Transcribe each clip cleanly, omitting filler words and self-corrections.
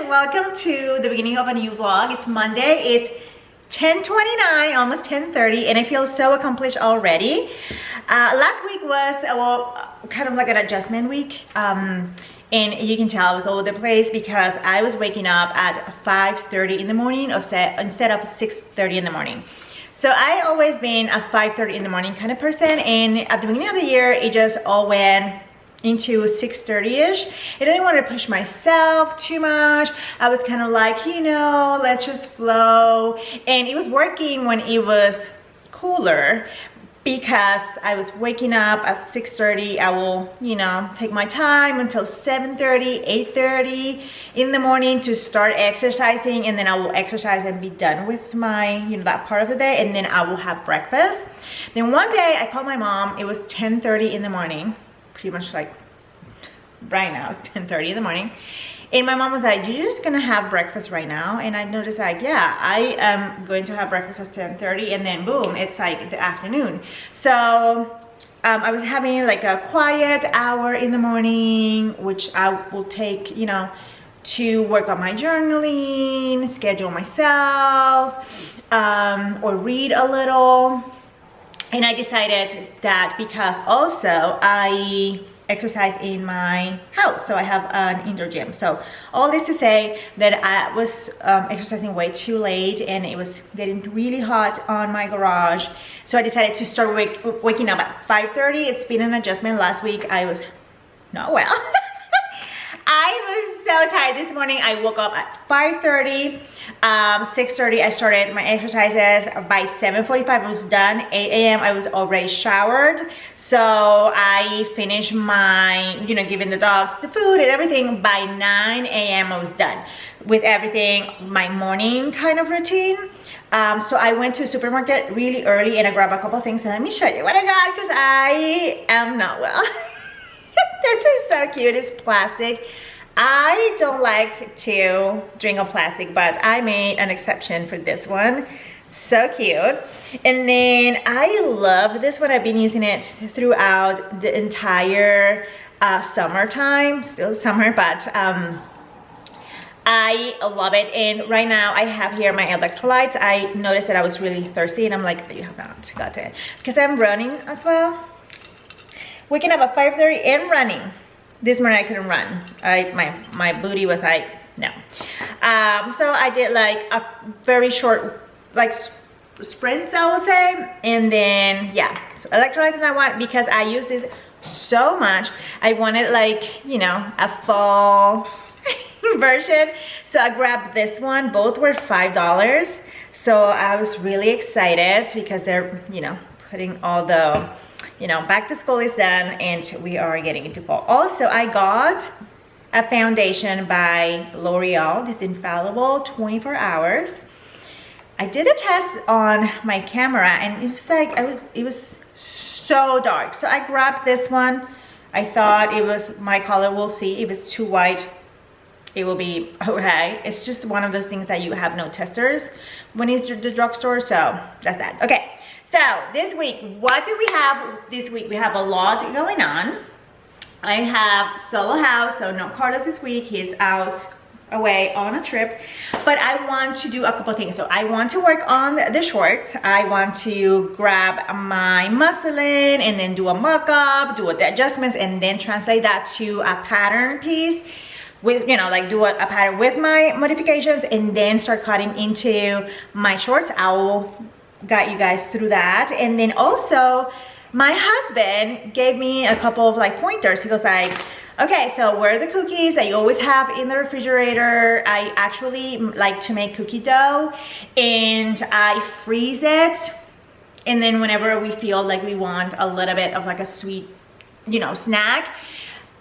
Welcome to the beginning of a new vlog. It's Monday. It's 10:29, almost 10:30, and I feel so accomplished already. Last week was kind of like an adjustment week, and you can tell I was all over the place because I was waking up at 5:30 in the morning instead of 6:30 in the morning. So I always been a 5:30 in the morning kind of person, and at the beginning of the year it just all went into 6:30ish. I didn't want to push myself too much. I was kind of like, you know, let's just flow, and it was working when it was cooler because I was waking up at 6:30. I will, you know, take my time until 7:30, 8:30 in the morning to start exercising, and then I will exercise and be done with my, you know, that part of the day, and then I will have breakfast. Then one day I called my mom. It was 10:30 in the morning, pretty much like right now. It's 10:30 in the morning, and my mom was like, you're just gonna have breakfast right now? And I noticed like, yeah, I am going to have breakfast at 10:30, and then boom, it's like the afternoon. So I was having like a quiet hour in the morning, which I will take, you know, to work on my journaling, schedule myself, or read a little. And I decided that because also I exercise in my house, so I have an indoor gym. So all this to say that I was exercising way too late, and it was getting really hot on my garage. So I decided to start waking up at 5:30. It's been an adjustment. Last week I was not well. I was so tired. This morning I woke up at 5:30. 6:30 I started my exercises. By 7:45 I was done. 8 a.m. I was already showered. So I finished my, you know, giving the dogs the food and everything. By 9 a.m. I was done with everything, my morning kind of routine. So I went to the supermarket really early and I grabbed a couple things, and let me show you what I got because I am not well. This is so cute. It's plastic. I don't like to drink on plastic, but I made an exception for this one. So cute. And then I love this one. I've been using it throughout the entire summertime. Still summer, but I love it. And right now I have here my electrolytes. I noticed that I was really thirsty, and I'm like, you have not got it, because I'm running as well. Waking up at 5:30 and running. This morning I couldn't run. My booty was like, no. So I did like a very short, like sprints, I would say. And then, yeah, so electrolytes I want, because I use this so much. I wanted like, you know, a fall version. So I grabbed this one. Both were $5. So I was really excited because they're, you know, putting all the, you know, back to school is done and we are getting into fall. Also, I got a foundation by L'Oreal, this Infallible 24 hours. I did a test on my camera, and it was like, it was so dark. So I grabbed this one. I thought it was my color. We'll see. If it's too white, it will be okay. It's just one of those things that you have no testers when it's the drugstore. So that's that. Okay. So this week, what do we have this week? We have a lot going on. I have solo house, so no Carlos this week. He's out away on a trip, but I want to do a couple things. So I want to work on the shorts. I want to grab my muslin and then do a mock-up, do the adjustments, and then translate that to a pattern piece with, you know, like do a pattern with my modifications, and then start cutting into my shorts. I'll guide you guys through that. And then also my husband gave me a couple of like pointers. He goes like, okay, so where are the cookies that you always have in the refrigerator? I actually like to make cookie dough, and I freeze it, and then whenever we feel like we want a little bit of like a sweet, you know, snack,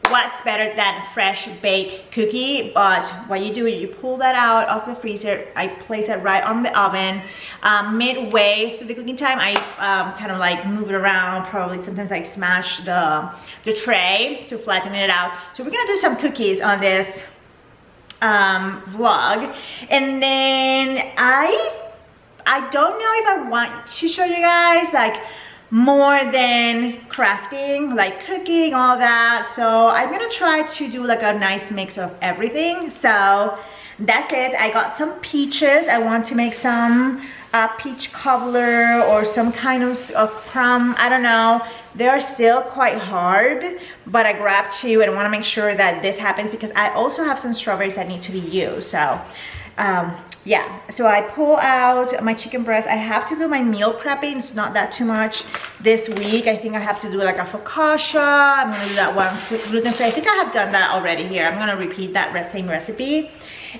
what's better than fresh baked cookie? But what you do is you pull that out of the freezer. I place it right on the oven. Midway through the cooking time, I kind of like move it around, probably sometimes like smash the tray to flatten it out. So we're gonna do some cookies on this vlog. And then I don't know if I want to show you guys like more than crafting, like cooking, all that. So I'm gonna try to do like a nice mix of everything. So that's it. I got some peaches. I want to make some peach cobbler or some kind of crumb. I don't know. They are still quite hard, but I grabbed two and I want to make sure that this happens because I also have some strawberries that need to be used. So yeah, so I pull out my chicken breast. I have to do my meal prepping. It's not that too much this week. I think I have to do like a focaccia. I'm gonna do that one gluten free. I think I have done that already here. I'm gonna repeat that same recipe.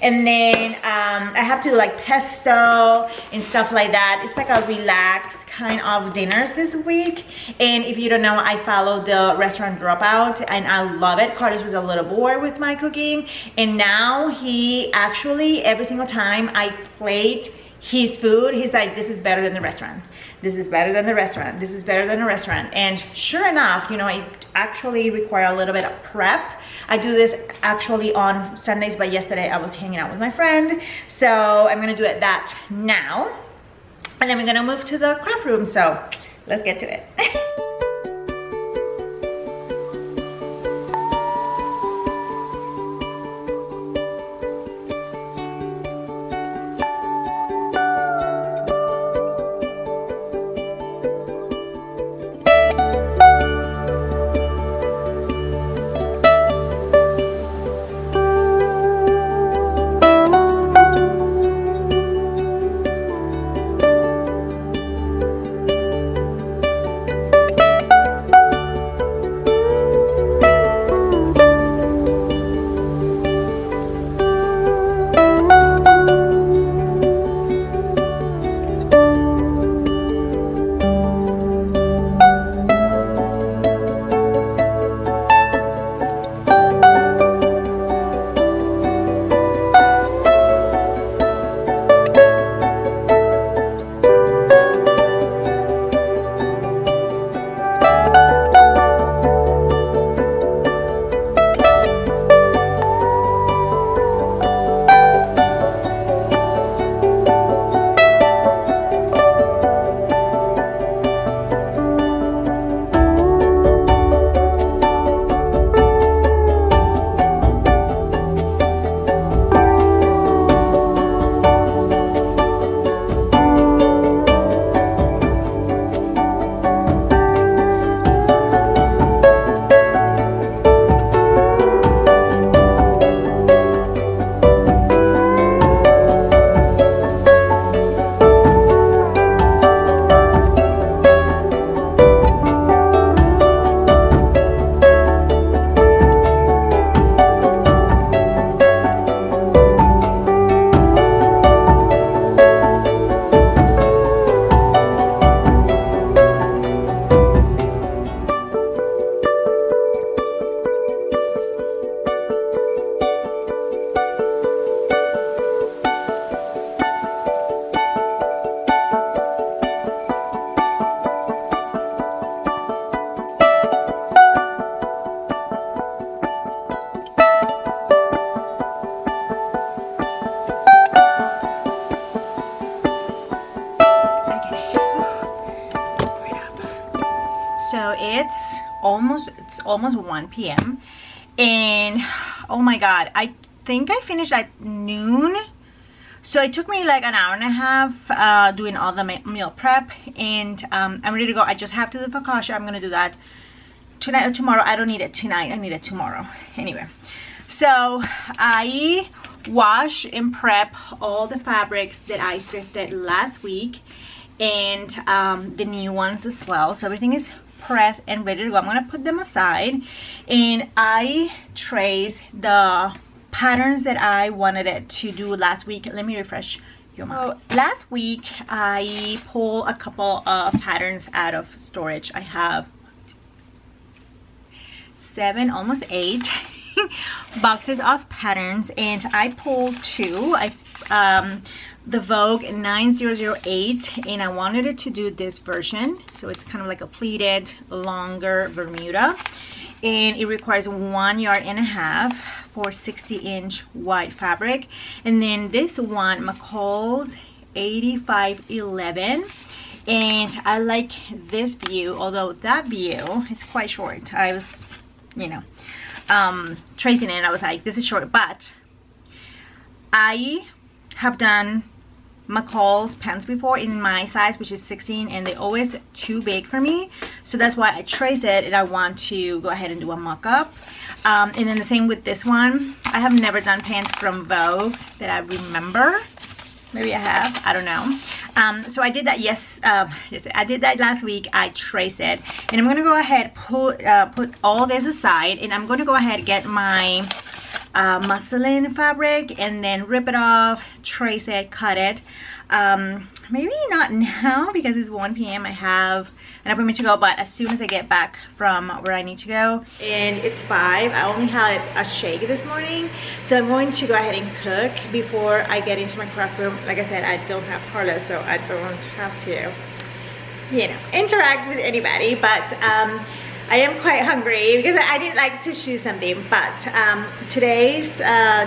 And then I have to do like pesto and stuff like that. It's like a relaxed kind of dinners this week. And if you don't know, I follow the restaurant Dropout and I love it. Carlos was a little bored with my cooking, and now he actually, every single time I plate his food, he's like, this is better than the restaurant. This is better than the restaurant. This is better than the restaurant. And sure enough, you know, it actually requires a little bit of prep. I do this actually on Sundays, but yesterday I was hanging out with my friend. So I'm gonna do that now. And then we're gonna move to the craft room. So let's get to it. So it's almost 1 p.m. and oh my god, I think I finished at noon. So it took me like an hour and a half doing all the meal prep, and I'm ready to go. I just have to do focaccia. I'm gonna do that tonight or tomorrow. I don't need it tonight, I need it tomorrow. Anyway, so I wash and prep all the fabrics that I thrifted last week, and the new ones as well. So everything is pressed and ready to go. I'm gonna put them aside, and I trace the patterns that I wanted it to do last week. Let me refresh your mind. So last week I pulled a couple of patterns out of storage. I have 7, almost 8 boxes of patterns, and I pulled 2. The Vogue 9008, and I wanted it to do this version, so it's kind of like a pleated longer Bermuda, and it requires 1.5 yards for 60-inch wide fabric. And then this one, McCall's 8511, and I like this view, although that view is quite short. I was, you know, tracing it and I was like, this is short, but I have done McCall's pants before in my size, which is 16, and they're always too big for me, so that's why I trace it, and I want to go ahead and do a mock-up. And then the same with this one. I have never done pants from Vogue that I remember. Maybe I have, I don't know. So I did that, yes, I did that last week. I traced it, and I'm gonna go ahead, put all this aside, and I'm gonna go ahead and get my muslin fabric and then rip it off, trace it, cut it. Maybe not now because it's 1 p.m. I have an appointment to go, but as soon as I get back from where I need to go. And it's 5. I only had a shake this morning, so I'm going to go ahead and cook before I get into my craft room. Like I said, I don't have Carla, so I don't have to, you know, interact with anybody, but I am quite hungry because I did like to choose something. But today's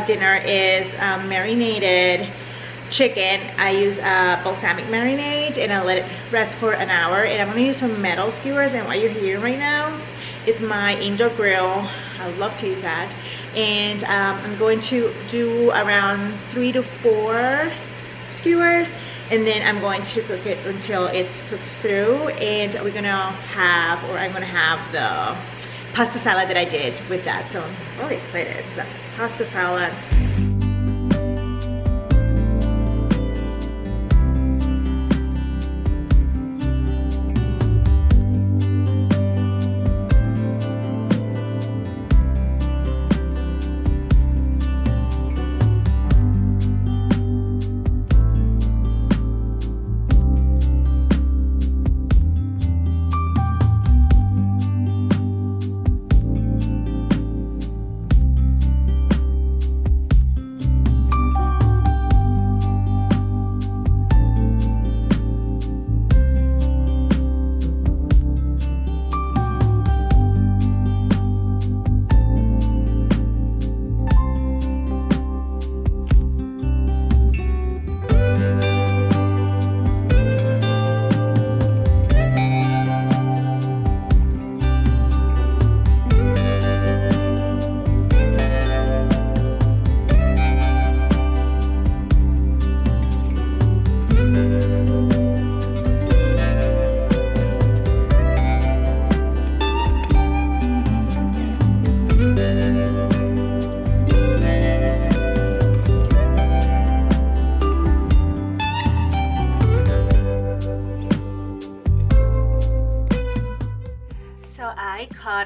dinner is marinated chicken. I use balsamic marinade and I let it rest for an hour, and I'm going to use some metal skewers, and what you're hearing right now is my Angel grill. I would love to use that, and I'm going to do around 3 to 4 skewers, and then I'm going to cook it until it's cooked through, and we're gonna have, or I'm gonna have the pasta salad that I did with that. So I'm really excited. It's the pasta salad.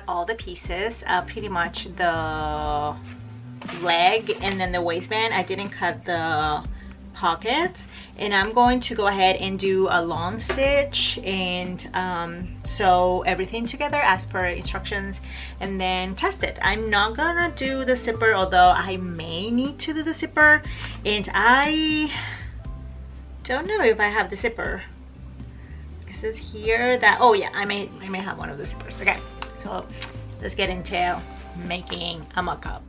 All the pieces, pretty much the leg and then the waistband. I didn't cut the pockets, and I'm going to go ahead and do a long stitch and sew everything together as per instructions, and then test it. I'm not gonna do the zipper, although I may need to do the zipper, and I don't know if I have the zipper. It says here that, oh yeah, I may have one of the zippers. Okay, so let's get into making a mock-up.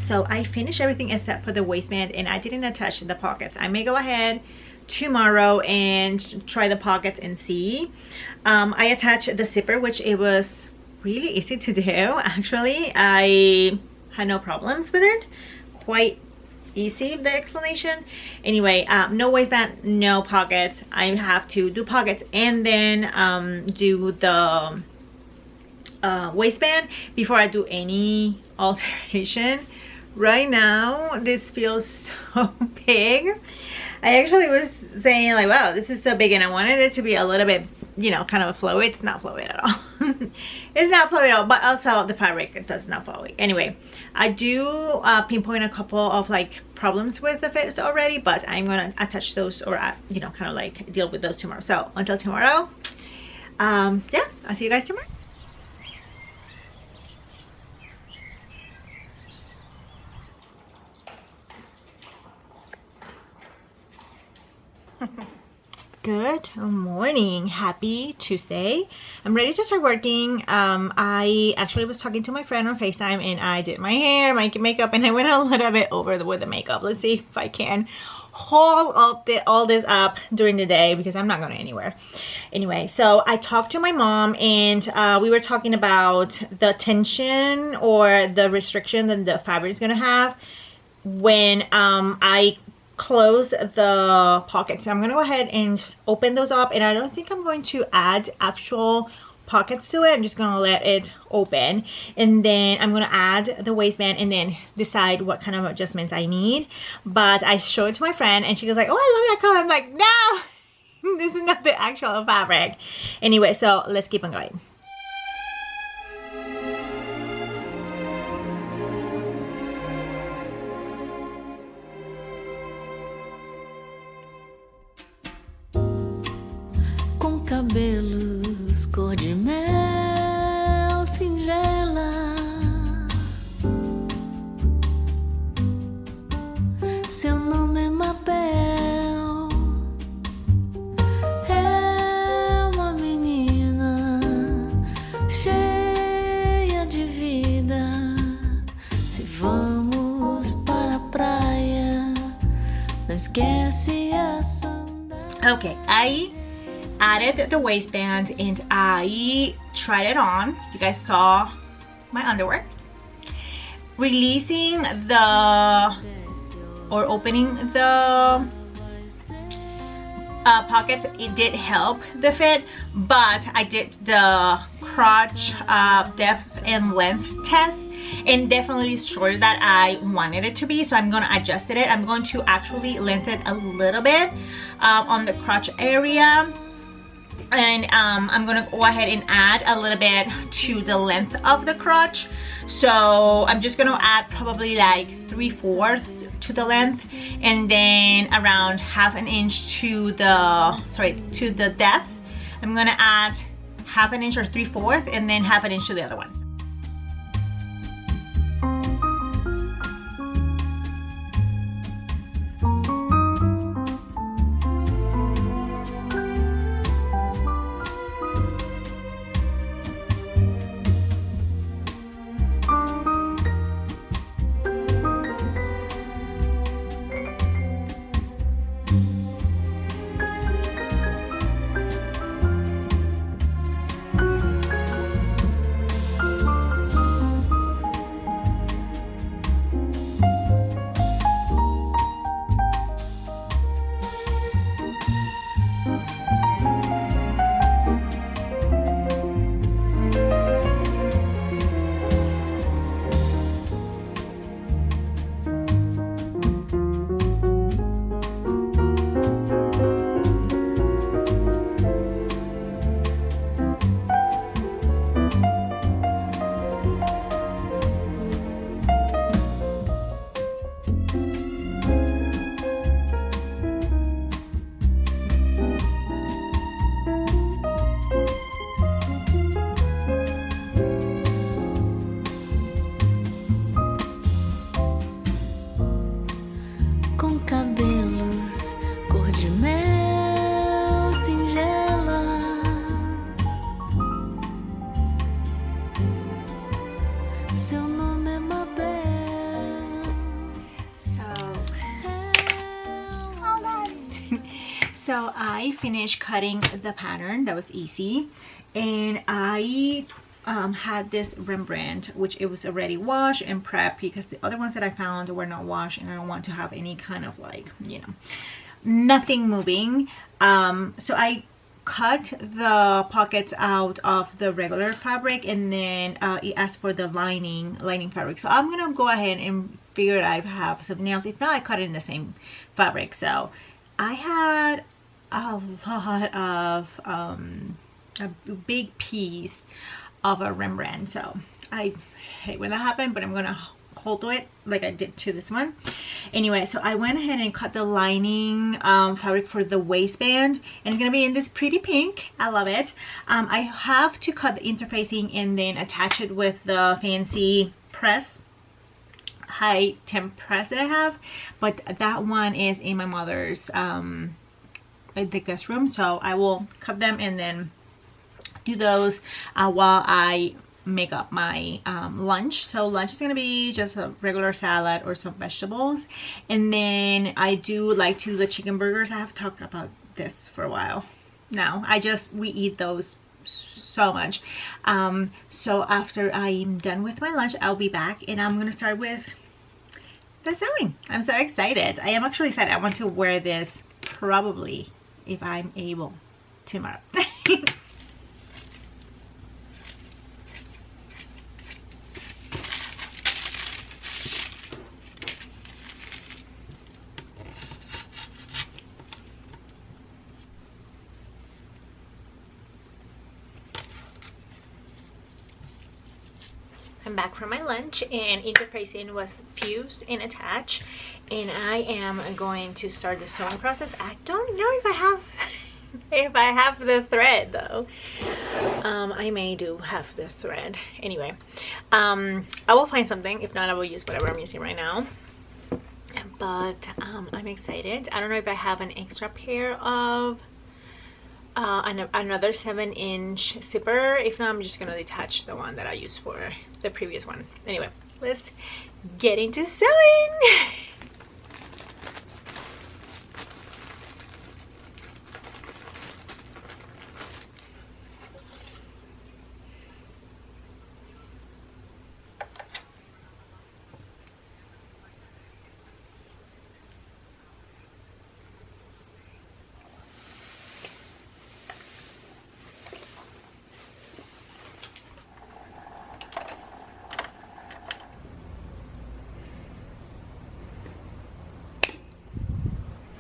So I finished everything except for the waistband, and I didn't attach the pockets. I may go ahead tomorrow and try the pockets and see. I attached the zipper, which it was really easy to do. Actually, I had no problems with it. Quite easy, the explanation. Anyway, no waistband, no pockets. I have to do pockets and then do the waistband before I do any alteration. Right now this feels so big. I actually was saying like, wow, this is so big, and I wanted it to be a little bit you know, kind of flowy. It's not flowy at all. It's not flowy at all, but also the fabric, it does not flowy. Anyway, I do pinpoint a couple of like problems with the fit already, but I'm gonna attach those, or you know, kind of like deal with those tomorrow. So until tomorrow, yeah, I'll see you guys tomorrow. Good morning, happy Tuesday. I'm ready to start working. I actually was talking to my friend on FaceTime, and I did my hair, my makeup, and I went a little bit over with the makeup. Let's see if I can haul up all this up during the day, because I'm not going anywhere. Anyway, so I talked to my mom, and we were talking about the tension or the restriction that the fabric is going to have when I close the pockets. So I'm gonna go ahead and open those up, and I don't think I'm going to add actual pockets to it. I'm just gonna let it open, and then I'm gonna add the waistband and then decide what kind of adjustments I need. But I showed it to my friend, and she was like, oh, I love that color. I'm like, no, this is not the actual fabric. Anyway, so let's keep on going. Cabelos cor de mel singela, seu nome é Mabel, é uma menina cheia de vida. Se vamos para a praia, não esquece a sandália. Okay, I added the waistband and I tried it on. You guys saw my underwear. Releasing the, or opening the pockets, it did help the fit, but I did the crotch depth and length test, and definitely shorter that I wanted it to be, so I'm gonna adjust it. I'm going to actually lengthen it a little bit on the crotch area. And I'm gonna go ahead and add a little bit to the length of the crotch. So I'm just gonna add probably like 3/4 to the length, and then around 1/2 inch to the depth. I'm gonna add 1/2 inch or 3/4, and then 1/2 inch to the other one. Cabelos cor de mel singela, seu nome é Mabel. So I finished cutting the pattern. That was easy, and I had this Rembrandt, which it was already washed and prepped, because the other ones that I found were not washed, and I don't want to have any kind of like, you know, nothing moving. So I cut the pockets out of the regular fabric, and then it asked for the lining fabric. So I'm gonna go ahead and figure out if I have something else. If not, I cut it in the same fabric. So I had a lot of a big piece of a Rembrandt. So I hate when that happened, but I'm gonna hold to it like I did to this one. Anyway, so I went ahead and cut the lining fabric for the waistband, and it's gonna be in this pretty pink. I love it. I have to cut the interfacing and then attach it with the fancy press, high temp press that I have, but that one is in my mother's the guest room, so I will cut them and then do those while I make up my lunch. So lunch is gonna be just a regular salad or some vegetables, and then I do like to do the chicken burgers. I have talked about this for a while now. We eat those so much. So after I'm done with my lunch, I'll be back and I'm gonna start with the sewing. I'm so excited. I am actually excited. I want to wear this probably, if I'm able, tomorrow. I'm back from my lunch and interfacing was fused and attached, and I am going to start the sewing process. I don't know if I have if I have the thread though. I may do have the thread. Anyway, I will find something. If not, I will use whatever I'm using right now. But I'm excited. I don't know if I have an extra pair of another 7-inch zipper. If not, I'm just gonna detach the one that I used for the previous one. Anyway, let's get into sewing.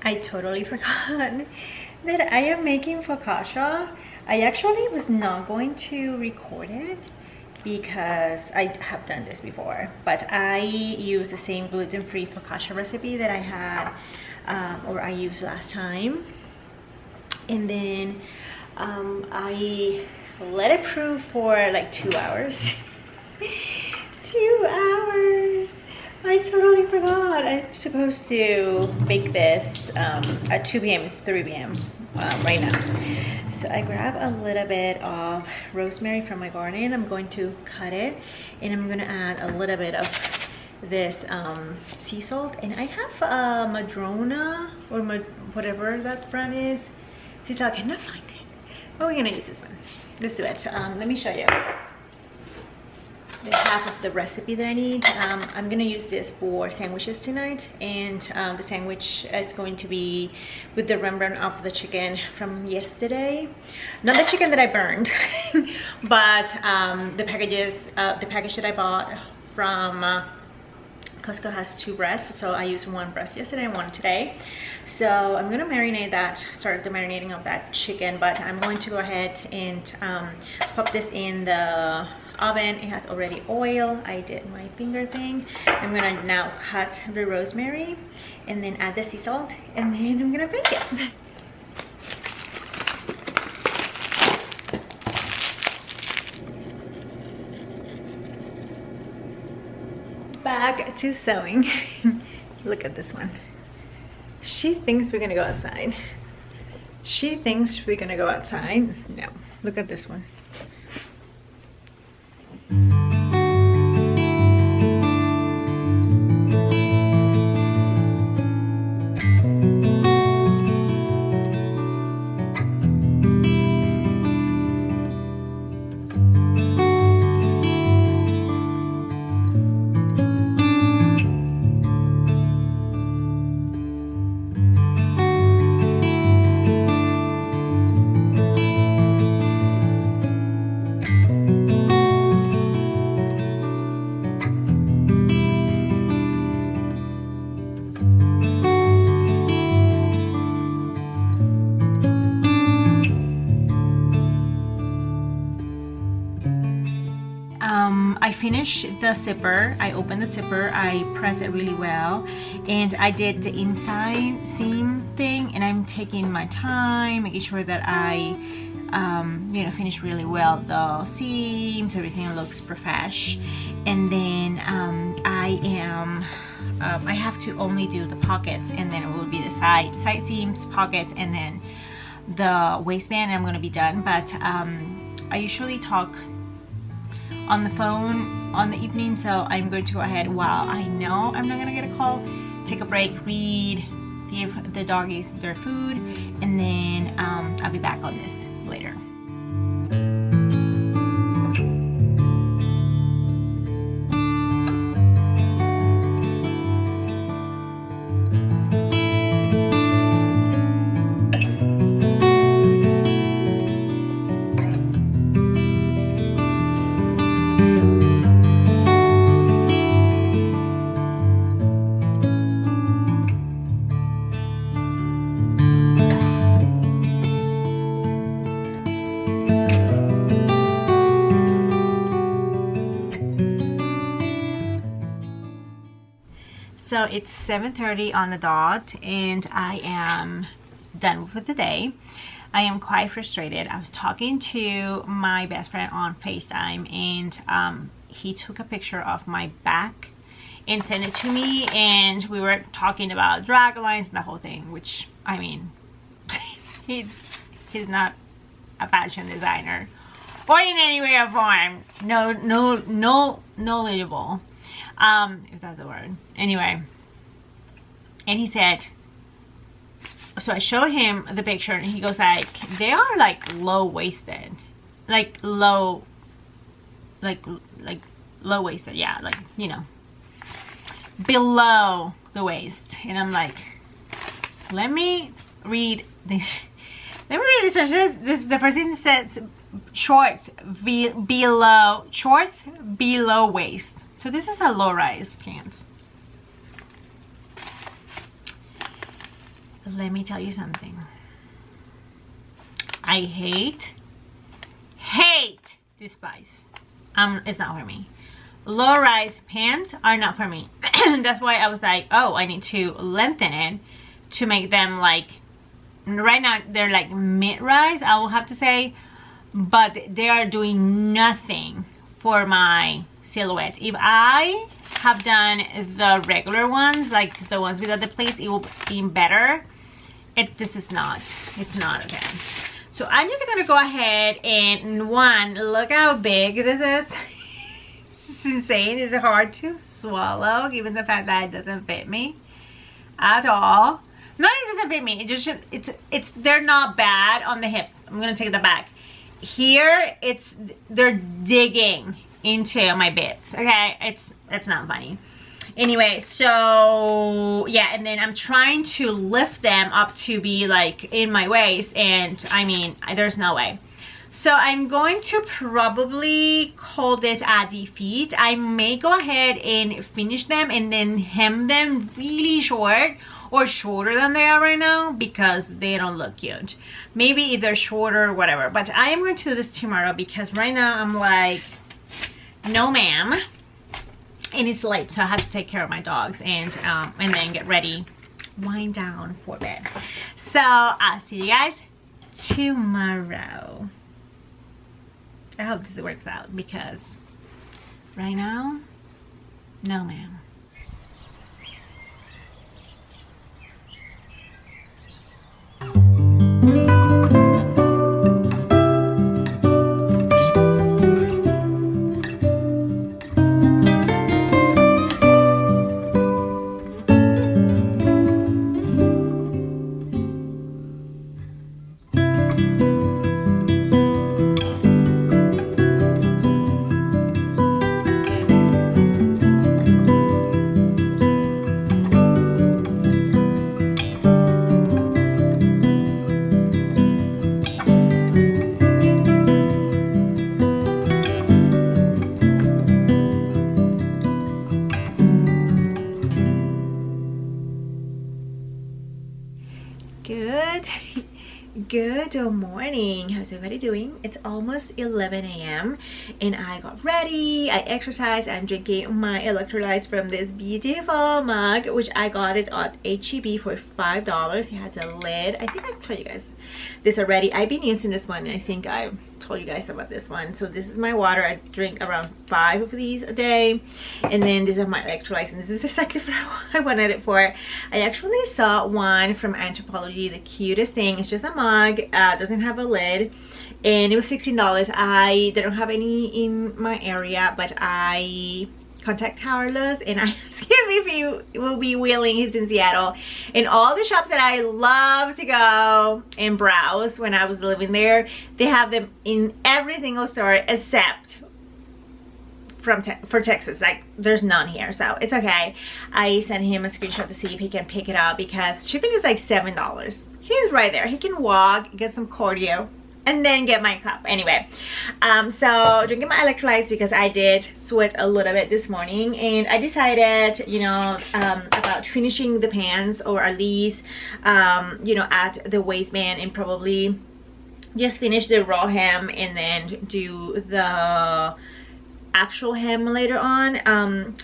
I totally forgot that I am making focaccia. I actually was not going to record it because I have done this before, but I use the same gluten-free focaccia recipe that I had or I used last time, and then I let it proof for like 2 hours. 2 hours. I totally forgot. I'm supposed to bake this at 2 p.m. It's 3 p.m. Right now. So I grab a little bit of rosemary from my garden. I'm going to cut it, and I'm gonna add a little bit of this sea salt. And I have Madrona or whatever that brand is. See, I cannot find it. Oh, we're gonna use this one. Let's do it. Let me show you. There's half of the recipe that I need. I'm gonna use this for sandwiches tonight, and the sandwich is going to be with the Rembrandt of the chicken from yesterday. Not the chicken that I burned, but the package that I bought from Costco has 2 breasts, so I used 1 breast yesterday and 1 today. So I'm gonna marinate that, start the marinating of that chicken, but I'm going to go ahead and pop this in the oven. It has already oil. I did my finger thing. I'm gonna now cut the rosemary and then add the sea salt, and then I'm gonna bake it. Back to sewing. Look at this one. She thinks we're gonna go outside. She thinks we're gonna go outside. No, look at this one. I finished the zipper. I opened the zipper, I pressed it really well, and I did the inside seam thing, and I'm taking my time, making sure that I you know, finish really well the seams, everything looks profesh. And then I have to only do the pockets, and then it will be the side seams, pockets, and then the waistband. I'm gonna be done. But I usually talk on the phone on the evening, so I'm going to go ahead while I know I'm not gonna get a call, take a break, read, give the doggies their food, and then I'll be back on this later. So it's 7:30 on the dot, and I am done for the day. I am quite frustrated. I was talking to my best friend on FaceTime, and he took a picture of my back and sent it to me, and we were talking about drag lines and the whole thing, which, I mean, he's not a fashion designer or in any way or form knowledgeable. Is that the word? Anyway, and he said, so I showed him the picture, and he goes like, they are like low-waisted, like low waisted, yeah, like, you know, below the waist. And I'm like, let me read this. Let me read this. The person says shorts below waist. So this is a low-rise pants. Let me tell you something. I despise. It's not for me. Low-rise pants are not for me. That's why I was like, oh, I need to lengthen it to make them like, right now they're like mid-rise, I will have to say, but they are doing nothing for my silhouette. If I have done the regular ones, like the ones without the pleats, it will be better. This is not. It's not okay. So I'm just gonna go ahead and look how big this is. It's insane. It's hard to swallow given the fact that it doesn't fit me at all. Not it doesn't fit me. It just they're not bad on the hips. I'm gonna take the back. Here they're digging into my bits. Okay, it's not funny. Anyway, so yeah, and then I'm trying to lift them up to be like in my waist, and I mean, there's no way. So I'm going to probably call this a defeat. I may go ahead and finish them and then hem them really short, or shorter than they are right now, because they don't look cute. Maybe either shorter or whatever, but I am going to do this tomorrow, because right now I'm like, no ma'am, and it's late, so I have to take care of my dogs and then get ready, wind down for bed. So I'll see you guys tomorrow. I hope this works out, because right now, no ma'am. Good morning. How's everybody doing? It's almost 11 a.m. and I got ready. I exercised. I'm drinking my electrolytes from this beautiful mug, which I got it at H-E-B for $5. It has a lid. I think I told you guys this already. I've been using this one and I think I told you guys about this one. So this is my water. I drink around 5 of these a day, and then these are my electrolytes, and this is exactly what I wanted it for. I actually saw one from Anthropology, the cutest thing. It's just a mug, doesn't have a lid, and it was $16. They don't have any in my area, but I contact Carlos and I asked him if he will be willing. He's in Seattle, and all the shops that I love to go and browse when I was living there, they have them in every single store except for Texas. Like, there's none here, so it's okay. I sent him a screenshot to see if he can pick it up because shipping is like $7. He's right there. He can walk, get some cordial, and then get my cup. Anyway, so drinking my electrolytes because I did sweat a little bit this morning, and I decided, you know, about finishing the pants, or at least you know, at the waistband, and probably just finish the raw hem and then do the actual hem later on.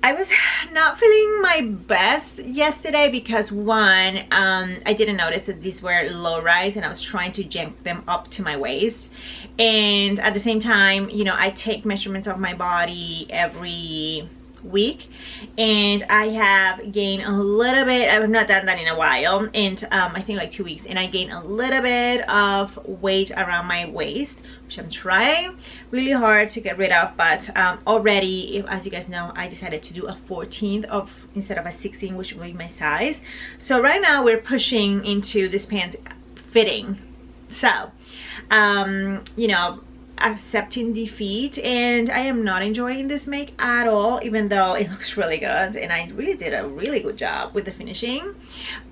I was not feeling my best yesterday because one, I didn't notice that these were low rise and I was trying to jump them up to my waist, and at the same time, you know, I take measurements of my body every week, and I have gained a little bit. I've not done that in a while, and I think like 2 weeks, and I gained a little bit of weight around my waist, which I'm trying really hard to get rid of. But already, as you guys know, I decided to do a 14th of instead of a 16, which will be my size. So right now we're pushing into this pants fitting, so you know, accepting defeat, and I am not enjoying this make at all, even though it looks really good and I really did a really good job with the finishing.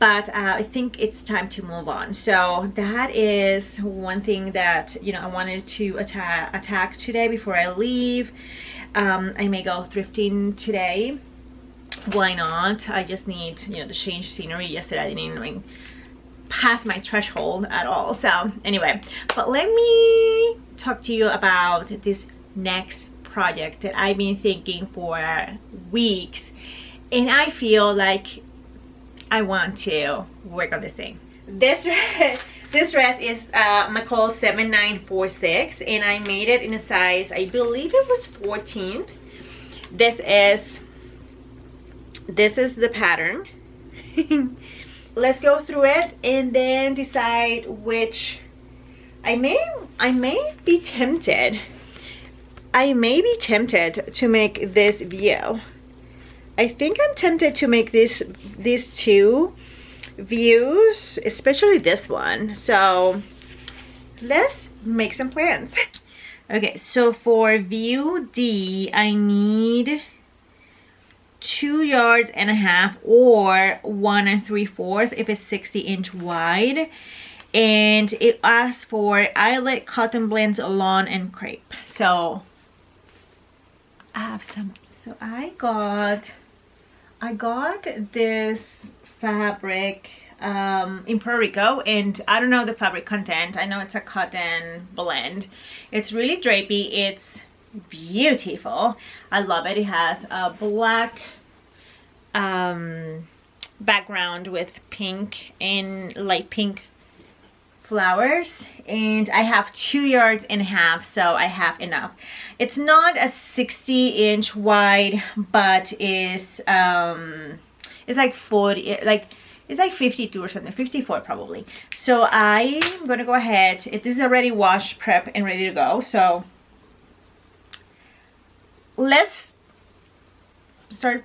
But I think it's time to move on. So that is one thing that, you know, I wanted to attack today before I leave. I may go thrifting today. Why not? I just need, you know, to change scenery. Yesterday I didn't even pass my threshold at all. So anyway, but let me talk to you about this next project that I've been thinking for weeks, and I feel like I want to work on this thing. This dress is McCall 7946, and I made it in a size, I believe it was 14. This is the pattern. Let's go through it and then decide which. I may be tempted. I may be tempted to make this view. I think I'm tempted to make these two views, especially this one. So let's make some plans. Okay, so for view D, I need 2.5 yards or 1 3/4 if it's 60-inch wide, and it asks for eyelet, cotton blends, lawn, and crepe. So I have some. So I got this fabric in Puerto Rico, and I don't know the fabric content. I know it's a cotton blend. It's really drapey. It's beautiful. I love it. It has a black background with pink and light pink flowers, and I have 2.5 yards, so I have enough. It's not a 60-inch wide, but it's like 40, like it's like 52 or something, 54 probably. So I'm gonna go ahead. It is already washed, prep, and ready to go. So let's start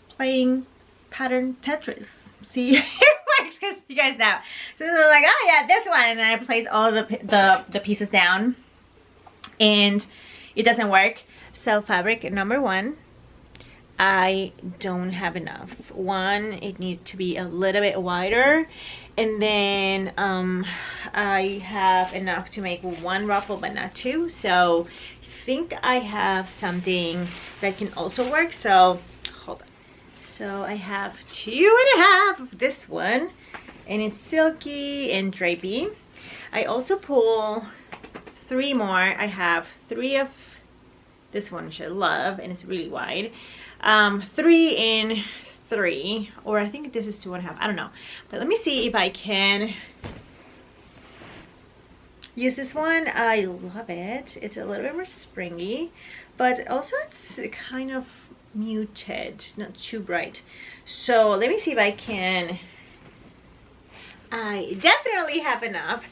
playing pattern Tetris. See if it works, because you guys know. So they're like, oh yeah, this one, and then I place all the pieces down, and it doesn't work. So fabric number 1, I don't have enough. One, it needs to be a little bit wider, and then I have enough to make 1 ruffle but not 2. So I think I have something that can also work. So hold on. So I have 2.5 of this one, and it's silky and drapey. I also pull 3 more. I have 3 of this one, which I love, and it's really wide. 3 in 3, or I think this is 2.5. I don't know, but let me see if I can use this one. I love it. It's a little bit more springy, but also it's kind of muted. It's not too bright. So let me see if I can. I definitely have enough,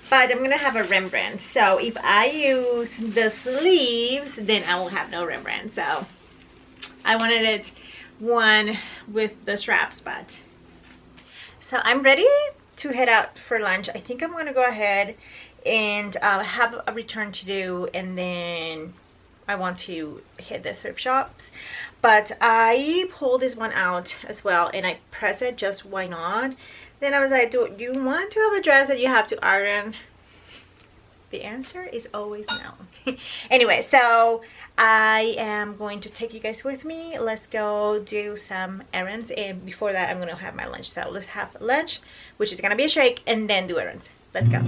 but I'm gonna have a Rembrandt. So if I use the sleeves, then I will have no Rembrandt. So I wanted it one with the straps, but so I'm ready to head out for lunch. I think I'm gonna go ahead and have a return to do, and then I want to hit the thrift shops. But I pulled this one out as well, and I press it just why not. Then I was like, do you want to have a dress that you have to iron? The answer is always no. Anyway, so I am going to take you guys with me. Let's go do some errands, and before that I'm gonna have my lunch. So let's have lunch, which is gonna be a shake, and then do errands. Let's go.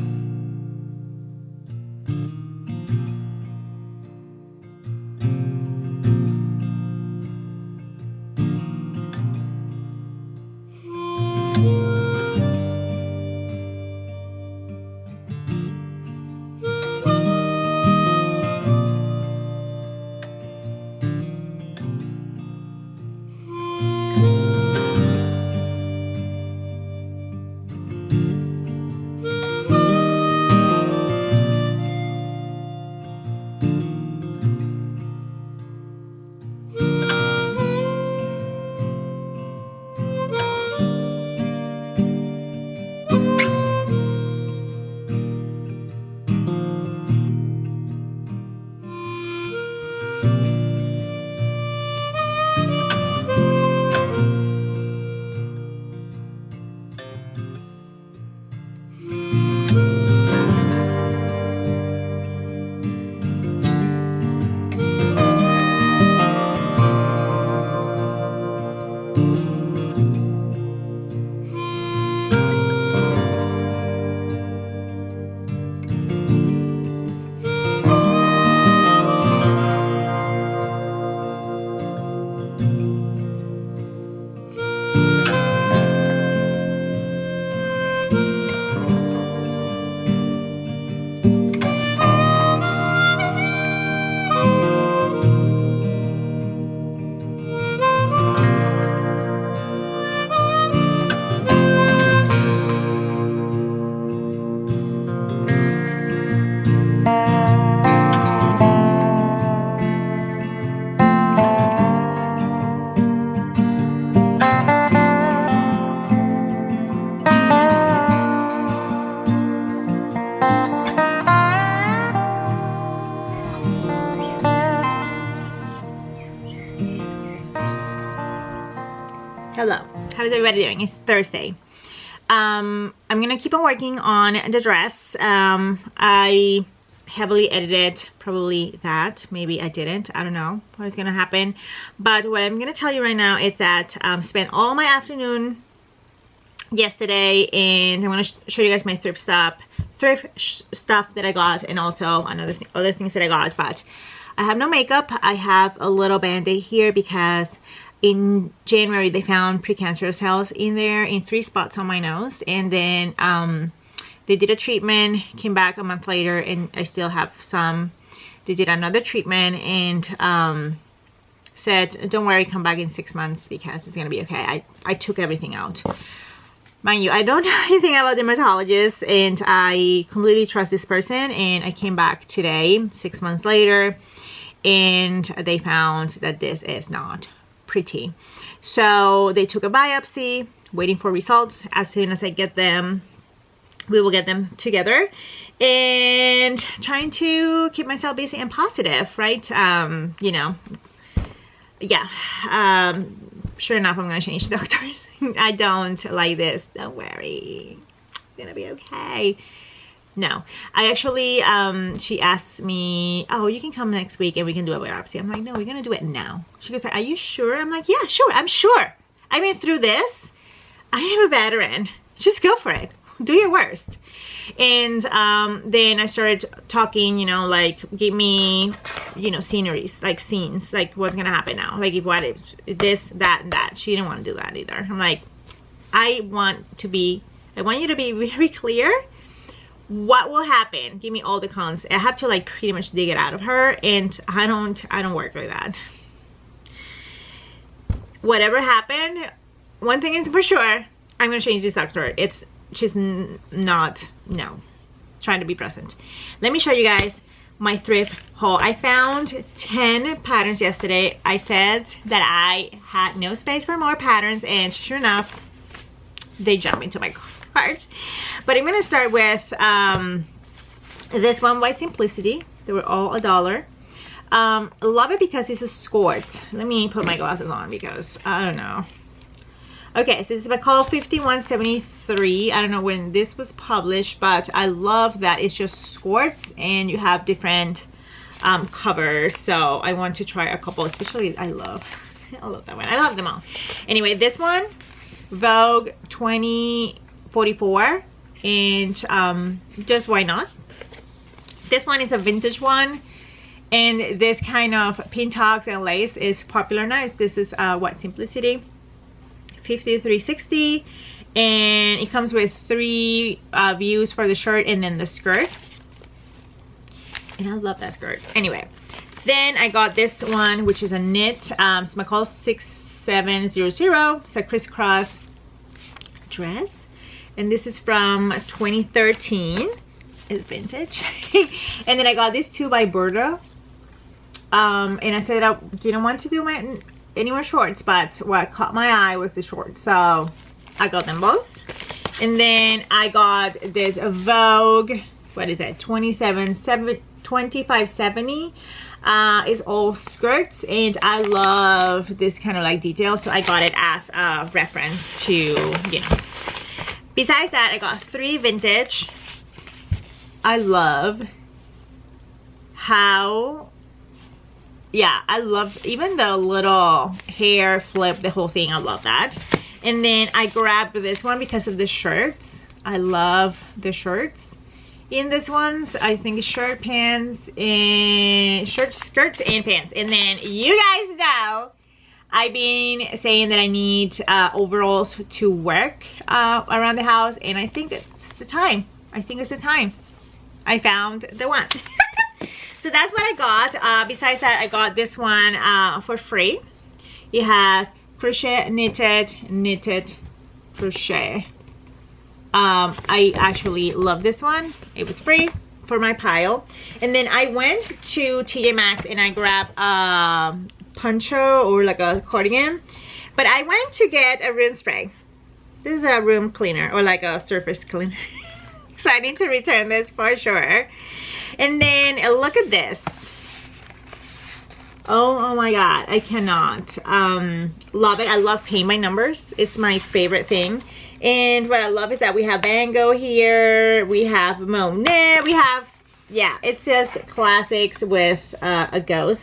Hello, how is everybody doing? It's Thursday. I'm gonna keep on working on the dress. I heavily edited probably that. Maybe I didn't. I don't know what is gonna happen. But what I'm gonna tell you right now is that spent all my afternoon yesterday, and I'm gonna show you guys my thrift stuff that I got, and also other things that I got. But I have no makeup. I have a little band-aid here because in January they found precancerous cells in there in 3 spots on my nose, and then they did a treatment, came back a month later, and I still have some. They did another treatment and said, don't worry, come back in 6 months because it's gonna be okay. I took everything out. Mind you, I don't know anything about dermatologists, and I completely trust this person, and I came back today 6 months later, and they found that this is not pretty. So they took a biopsy, waiting for results. As soon as I get them, we will get them together, and trying to keep myself busy and positive, right? You know, yeah. Sure enough, I'm gonna change doctors. I don't like this. Don't worry, it's gonna be okay. No, I actually, she asked me, oh, you can come next week and we can do a biopsy. I'm like, no, we're gonna do it now. She goes, are you sure? I'm like, yeah, sure, I'm sure. I've been through this. I am a veteran. just go for it. Do your worst. And then I started talking, you know, like, give me, you know, sceneries, like scenes, like what's gonna happen now, like if what if this, that, and that. She didn't want to do that either. I'm like, I want you to be very clear what will happen. Give me all the cons. I have to like pretty much dig it out of her, and I don't work like that. Whatever happened, one thing is for sure, I'm gonna change this doctor. She's not, no, trying to be present. Let me show you guys my thrift haul. I found 10 patterns yesterday. I said that I had no space for more patterns, and sure enough, they jump into my cart. But I'm gonna start with this one by Simplicity. They were all $1. Love it because it's a skirt. Let me put my glasses on because I don't know. Okay, so this is called 5173. I don't know when this was published, but I love that it's just skirts and you have different covers. So I want to try a couple, especially I love that one. I love them all. Anyway, this one, Vogue 2044, and just why not? This one is a vintage one, and this kind of pintox and lace is popular now. This is what, Simplicity 5360, and it comes with 3 views for the shirt and then the skirt, and I love that skirt. Anyway, then I got this one, which is a knit. It's called 6700. It's a crisscross dress, and this is from 2013. It's vintage. And then I got these 2 by Berta, and I said I didn't want to do any more shorts, but what caught my eye was the shorts, so I got them both. And then I got this Vogue, what is it, 2570. It's all skirts, and I love this kind of like detail, so I got it as a reference to, you know. Besides that, I got 3 vintage. I love how, yeah, I love even the little hair flip, the whole thing. I love that. And then I grabbed this one because of the shirts. I love the shirts in this ones. I think shirt, pants, and skirts and pants. And then you guys know I've been saying that I need overalls to work around the house, and I think it's the time. I found the one. So that's what I got. Besides that, I got this one for free. It has crochet, knitted, crochet. I actually love this one. It was free for my pile. And then I went to TJ Maxx and I grabbed a poncho or like a cardigan. But I went to get a room spray. This is a room cleaner or like a surface cleaner. So I need to return this for sure. And then look at this. Oh my god, I cannot. Love it. I love paint by numbers. It's my favorite thing. And what I love is that we have Van Gogh here, we have Monet, we have, yeah, it's just classics with a ghost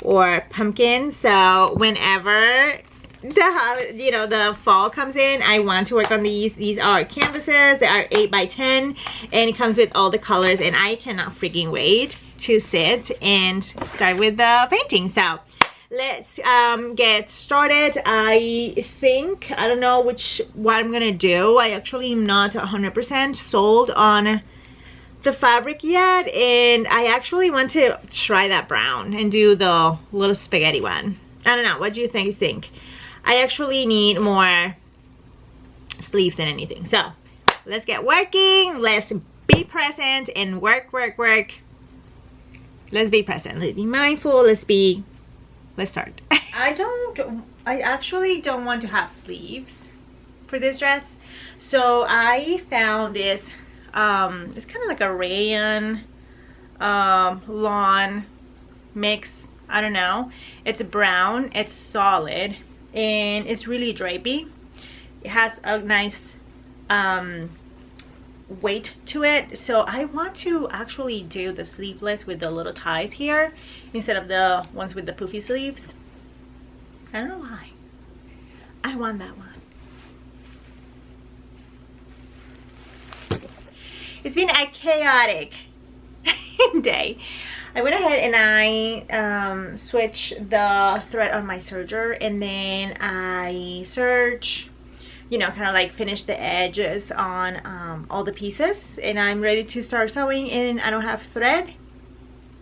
or pumpkin. So whenever the fall comes in, I want to work on these. These are canvases. They are 8 by 10, and it comes with all the colors, and I cannot freaking wait to sit and start with the painting. So let's get started. I don't know what I'm gonna do. I actually am not 100% sold on the fabric yet, and I actually want to try that brown and do the little spaghetti one. I don't know, what do you think? I actually need more sleeves than anything. So let's get working. Let's be present and work. Let's be present. Let's be mindful. Let's start. I actually don't want to have sleeves for this dress. So I found this, it's kind of like a rayon, lawn mix. I don't know. It's brown, it's solid, and it's really drapey. It has a nice weight to it. So I want to actually do the sleeveless with the little ties here instead of the ones with the poofy sleeves. I don't know why. I want that one. It's been a chaotic day. I went ahead and I switched the thread on my serger, and then I serge, you know, kind of like finish the edges on all the pieces, and I'm ready to start sewing. And I don't have thread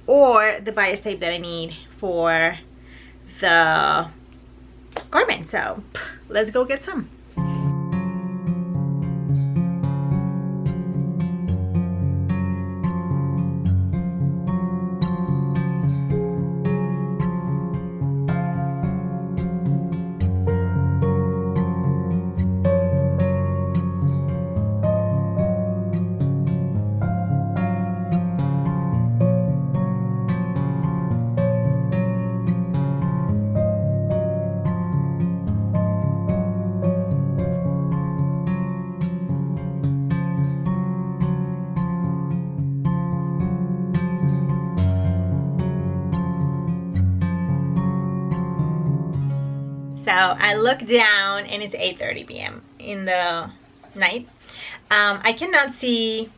or the bias tape that I need for the garment, so let's go get some. So I look down and it's 8:30 p.m. in the night. I cannot see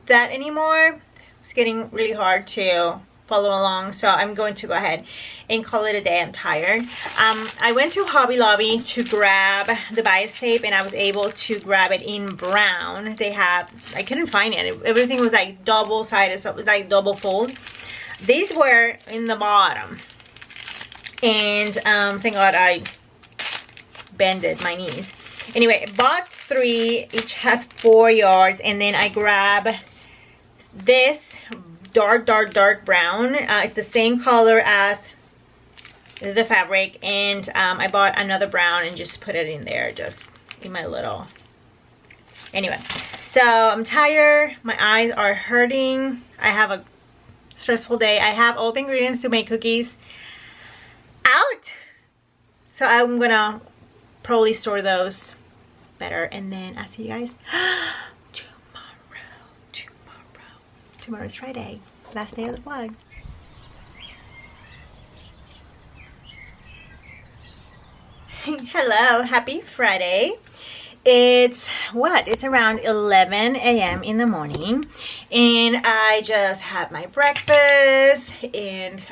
that anymore. It's getting really hard to follow along, so I'm going to go ahead and call it a day. I'm tired. I went to Hobby Lobby to grab the bias tape, and I was able to grab it in brown. They have, I couldn't find it. Everything was like double-sided, so it was like double fold. These were in the bottom. And thank God I bended my knees. Anyway, I bought 3, each has 4 yards, and then I grab this dark brown. It's the same color as the fabric, and I bought another brown and just put it in there, just in my little. Anyway, so I'm tired, my eyes are hurting, I have a stressful day. I have all the ingredients to make cookies out, so I'm gonna probably store those better, and then I'll see you guys tomorrow's Friday, last day of the vlog. Hello, happy Friday. It's around 11 a.m. in the morning, and I just had my breakfast, and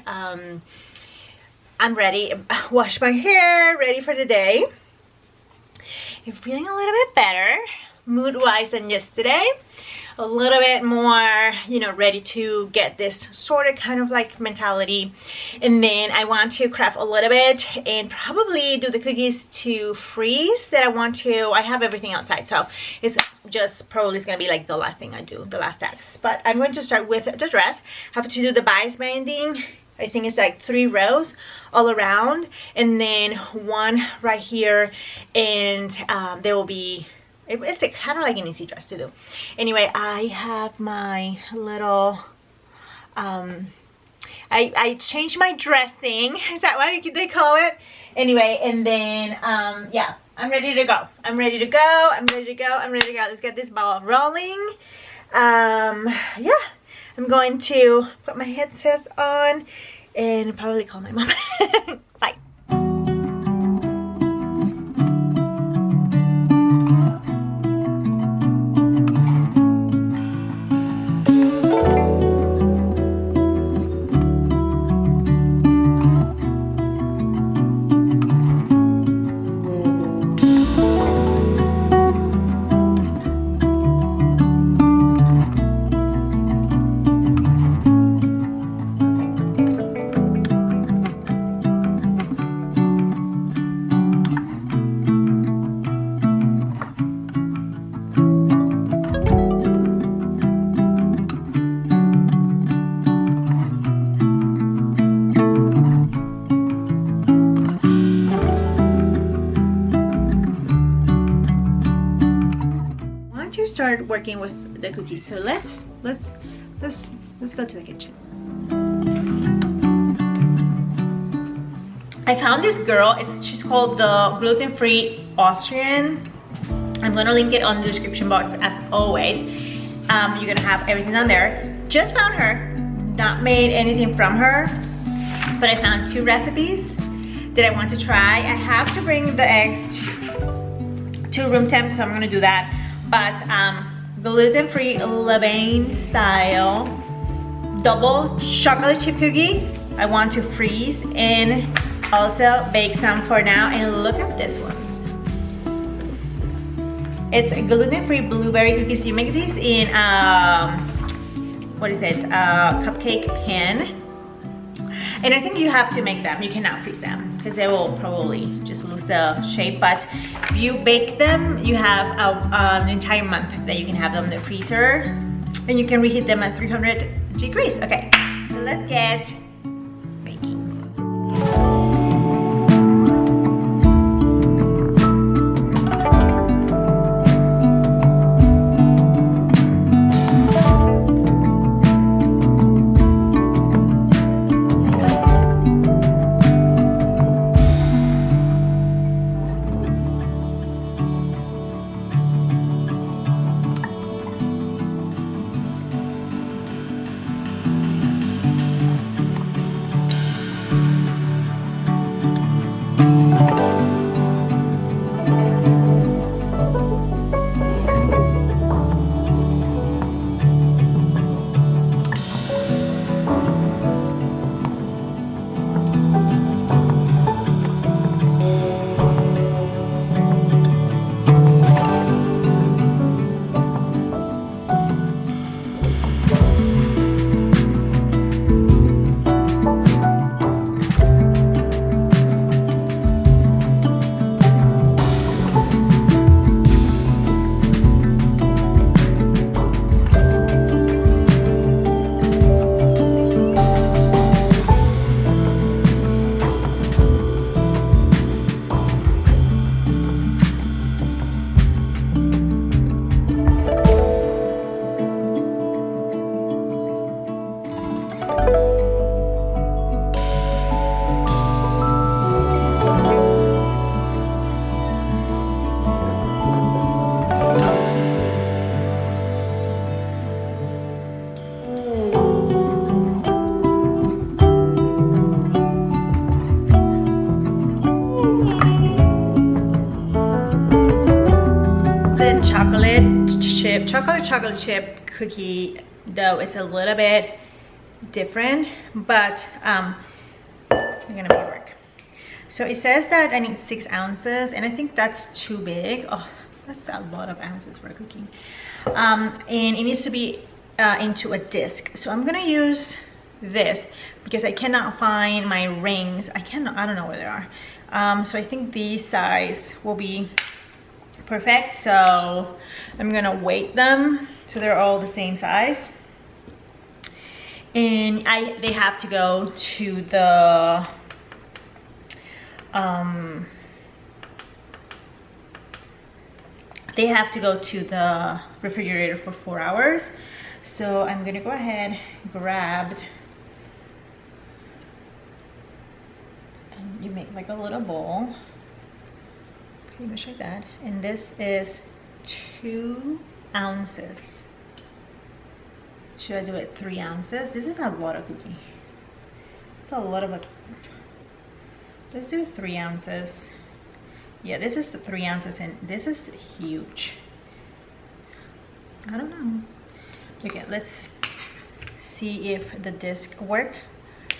I'm ready. Wash my hair, ready for the day. I'm feeling a little bit better mood-wise than yesterday. A little bit more, you know, ready to get this sorted kind of like mentality. And then I want to craft a little bit and probably do the cookies to freeze that I want to. I have everything outside, so it's just probably it's gonna be like the last thing I do, the last steps. But I'm going to start with the dress. I have to do the bias binding. I think it's like 3 rows all around, and then 1 right here, and there will be, it's kind of like an easy dress to do. Anyway, I have my little I changed my dressing, is that what they call it? Anyway, and then yeah, I'm ready to go. I'm ready to go. Let's get this ball rolling. Yeah, I'm going to put my headset on and probably call my mom. Bye. Start working with the cookies, so let's go to the kitchen. I found this girl, she's called the gluten-free Austrian. I'm gonna link it on the description box as always. You're gonna have everything on there. Just found her, not made anything from her, but I found 2 recipes that I want to try. I have to bring the eggs to room temp, so I'm gonna do that. But gluten-free Lebanon style double chocolate chip cookie. I want to freeze and also bake some for now. And look at this one. It's a gluten-free blueberry cookies. You make these in what is it? Cupcake pan. And I think you have to make them. You cannot freeze them because they will probably just lose the shape. But if you bake them, you have an entire month that you can have them in the freezer, and you can reheat them at 300 degrees. Okay, so let's get baking. Chocolate chip cookie dough is a little bit different, but it's gonna make it work. So it says that I need 6 ounces, and I think that's too big. Oh, that's a lot of ounces for a cookie. And it needs to be into a disc. So I'm gonna use this because I cannot find my rings. I don't know where they are. So I think these size will be perfect. So I'm gonna weight them so they're all the same size, and they have to go to the refrigerator for 4 hours. So I'm gonna go ahead, grab, and you make like a little bowl, pretty much like that, and this is 2 ounces. Should I do it 3 ounces? This is a lot of cookie. It's a lot of a, let's do 3 ounces. Yeah, this is the 3 ounces, and this is huge. I don't know. Okay, let's see if the disc work.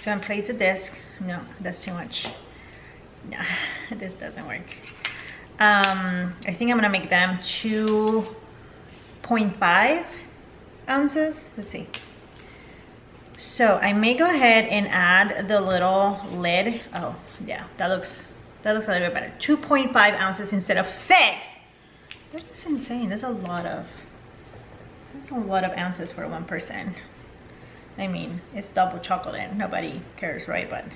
So I'm place the disc. No, that's too much. No, this doesn't work. I think I'm gonna make them 2.5 ounces. Let's see. So I may go ahead and add the little lid. Oh yeah, that looks a little bit better. 2.5 ounces instead of 6. That's insane. That's a lot of ounces for one person. I mean, it's double chocolate. Nobody cares, right? But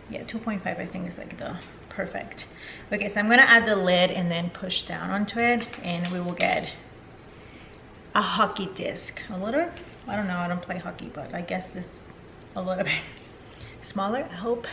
yeah, 2.5 I think is like the perfect. Okay, so I'm gonna add the lid and then push down onto it, and we will get a hockey disc. A little bit, I don't know, I don't play hockey, but I guess this a little bit smaller, I hope.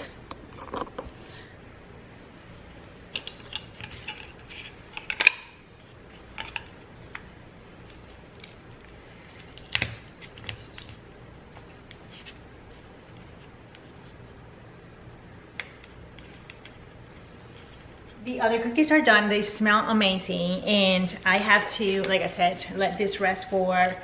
The other cookies are done. They smell amazing, and I have to, like I said, let this rest for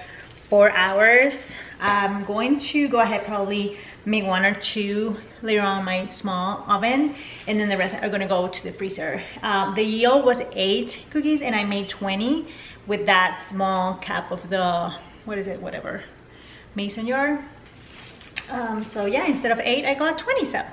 4 hours. I'm going to go ahead, probably make 1 or 2 later on in my small oven, and then the rest are gonna go to the freezer. The yield was 8 cookies, and I made 20 with that small cap of the, what is it, whatever, mason jar. So yeah, instead of 8, I got 20. So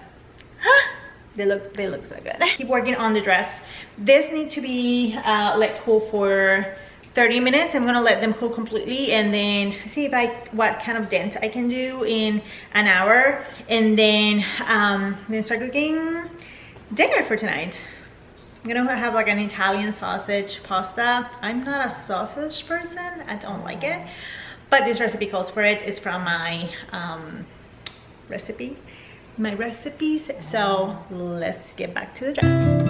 they look so good. Keep working on the dress. This needs to be let cool for 30 minutes. I'm gonna let them cool completely, and then see if what kind of dent I can do in an hour, and then start cooking dinner for tonight. I'm gonna have like an Italian sausage pasta. I'm not a sausage person, I don't like it, but this recipe calls for it. It's from my recipes. So let's get back to the dress.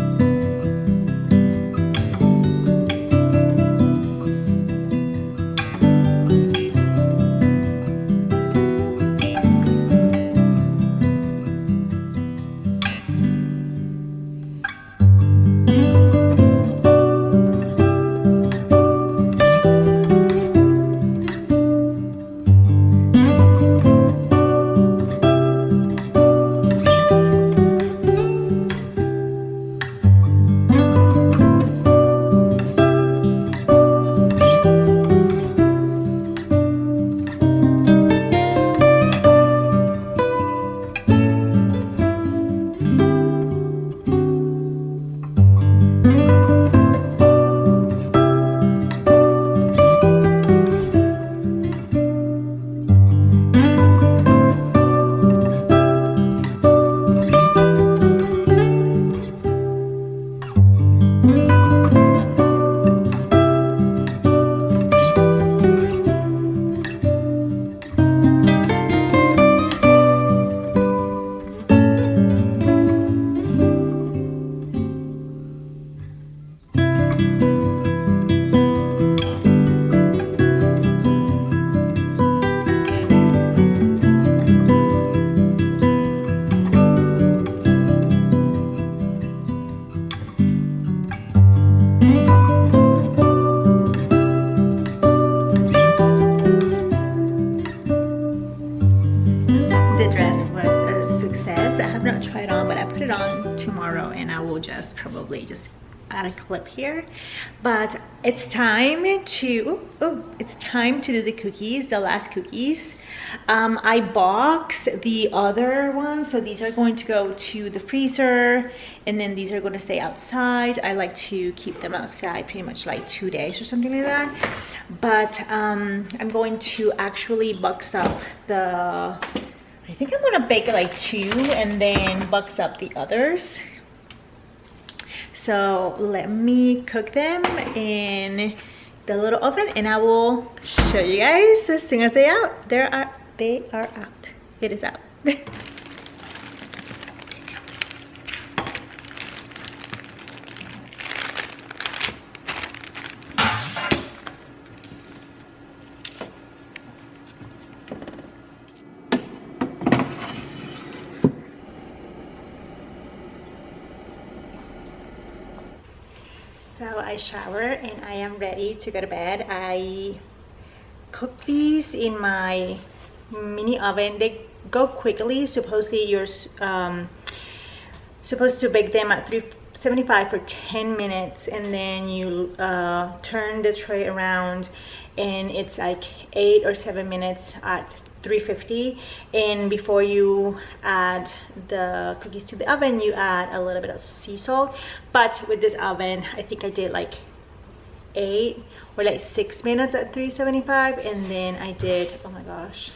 Just probably just add a clip here, but it's time to do the cookies, the last cookies. I boxed the other ones, so these are going to go to the freezer, and then these are going to stay outside. I like to keep them outside pretty much like 2 days or something like that, but I'm going to actually box up the, I think I'm gonna bake like 2 and then box up the others. So let me cook them in the little oven, and I will show you guys as soon as they are out. They are out. It is out. So I showered and I am ready to go to bed. I cooked these in my mini oven. They go quickly. Supposedly you're supposed to bake them at 375 for 10 minutes, and then you turn the tray around and it's like 8 or 7 minutes at 350. And before you add the cookies to the oven, you add a little bit of sea salt. But with this oven, I think I did like 8 or like 6 minutes at 375, and then I did, oh my gosh,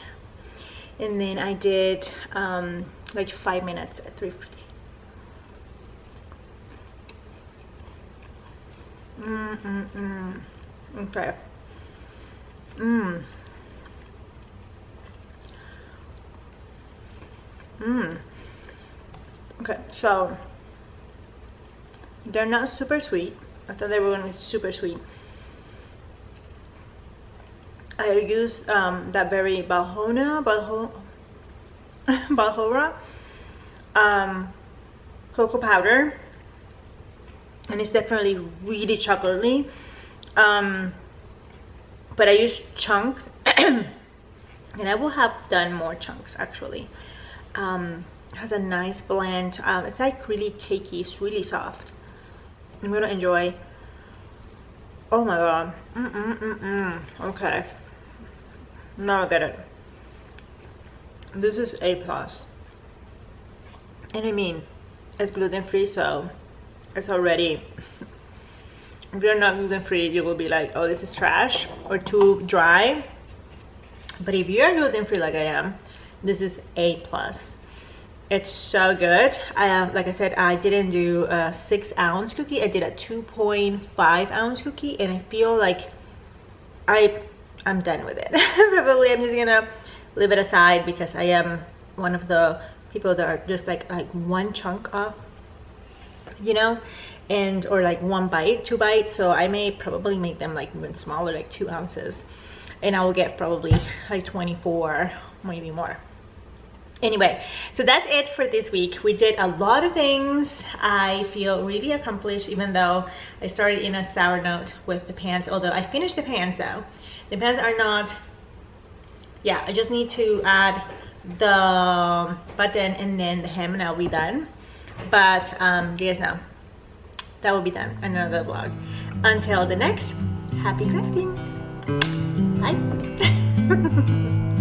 and then I did like 5 minutes at 350. Okay. Okay, so they're not super sweet. I thought they were gonna be super sweet. I used that very Balhora cocoa powder, and it's definitely really chocolatey. But I use chunks and I will have done more chunks actually. It has a nice blend. It's like really cakey, it's really soft. I'm gonna enjoy. Oh my god. Okay, now I get it. This is A+, and I mean it's gluten-free, so it's already, if you're not gluten-free you will be like, oh, this is trash or too dry. But if you're gluten-free like I am, this is A+. It's so good. Like I said, I didn't do a 6-ounce cookie. I did a 2.5-ounce cookie, and I feel like I'm done with it. Probably I'm just gonna leave it aside because I am one of the people that are just like one chunk off, you know, and or like 1 bite, 2 bites. So I may probably make them like even smaller, like 2 ounces, and I will get probably like 24, maybe more. Anyway, so that's it for this week. We did a lot of things. I feel really accomplished, even though I started in a sour note with the pants, although I finished the pants though. The pants are not, yeah, I just need to add the button and then the hem and I'll be done. But you guys know, that will be done, another vlog. Until the next, happy crafting. Bye.